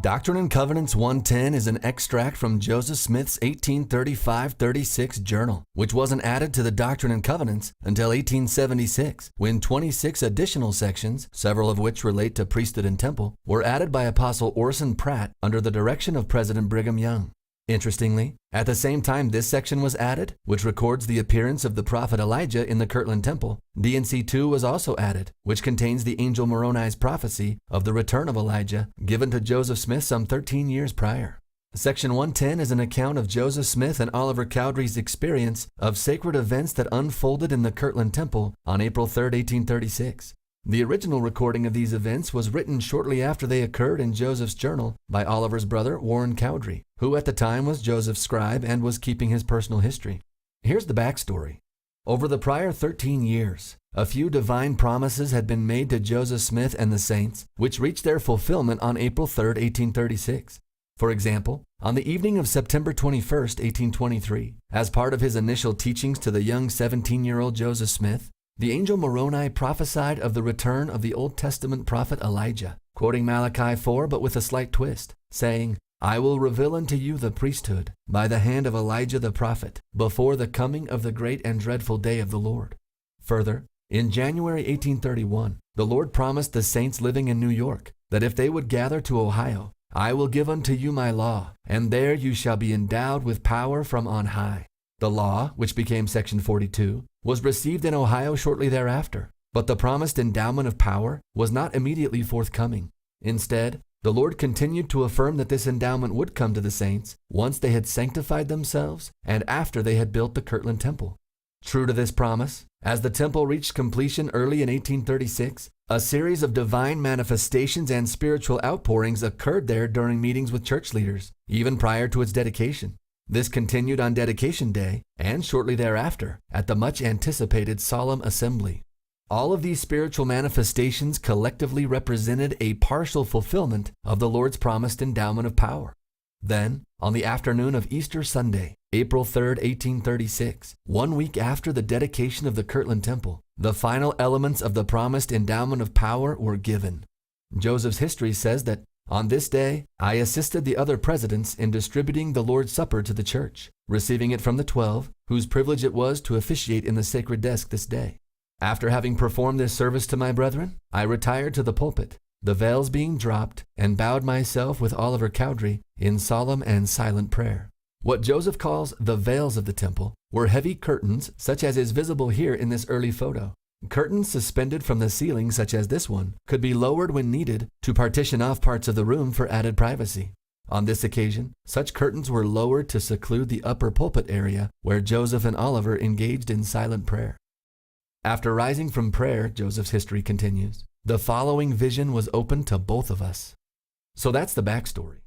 Doctrine and Covenants 110 is an extract from Joseph Smith's 1835-36 journal, which wasn't added to the Doctrine and Covenants until 1876, when 26 additional sections, several of which relate to priesthood and temple, were added by Apostle Orson Pratt under the direction of President Brigham Young. Interestingly, at the same time this section was added, which records the appearance of the prophet Elijah in the Kirtland Temple, D&C 2 was also added, which contains the angel Moroni's prophecy of the return of Elijah given to Joseph Smith some 13 years prior. Section 110 is an account of Joseph Smith and Oliver Cowdery's experience of sacred events that unfolded in the Kirtland Temple on April 3, 1836. The original recording of these events was written shortly after they occurred in Joseph's journal by Oliver's brother Warren Cowdery, who at the time was Joseph's scribe and was keeping his personal history. Here's the backstory. Over the prior 13 years, a few divine promises had been made to Joseph Smith and the saints, which reached their fulfillment on April 3, 1836. For example, on the evening of September 21, 1823, as part of his initial teachings to the young 17-year-old Joseph Smith, the angel Moroni prophesied of the return of the Old Testament prophet Elijah, quoting Malachi 4 but with a slight twist, saying, "I will reveal unto you the priesthood by the hand of Elijah the prophet, before the coming of the great and dreadful day of the Lord." Further, in January 1831, the Lord promised the saints living in New York that if they would gather to Ohio, "I will give unto you my law, and there you shall be endowed with power from on high." The law, which became Section 42, was received in Ohio shortly thereafter, but the promised endowment of power was not immediately forthcoming. Instead, the Lord continued to affirm that this endowment would come to the saints once they had sanctified themselves and after they had built the Kirtland Temple. True to this promise, as the temple reached completion early in 1836, a series of divine manifestations and spiritual outpourings occurred there during meetings with church leaders, even prior to its dedication. This continued on Dedication Day and shortly thereafter at the much anticipated Solemn Assembly. All of these spiritual manifestations collectively represented a partial fulfillment of the Lord's promised endowment of power. Then, on the afternoon of Easter Sunday, April 3, 1836, 1 week after the dedication of the Kirtland Temple, the final elements of the promised endowment of power were given. Joseph's history says that, "On this day, I assisted the other presidents in distributing the Lord's Supper to the church, receiving it from the 12, whose privilege it was to officiate in the sacred desk this day. After having performed this service to my brethren, I retired to the pulpit, the veils being dropped, and bowed myself with Oliver Cowdery in solemn and silent prayer." What Joseph calls the veils of the temple were heavy curtains such as is visible here in this early photo. Curtains suspended from the ceiling such as this one could be lowered when needed to partition off parts of the room for added privacy. On this occasion, such curtains were lowered to seclude the upper pulpit area where Joseph and Oliver engaged in silent prayer. After rising from prayer, Joseph's history continues, the following vision was opened to both of us. So that's the backstory.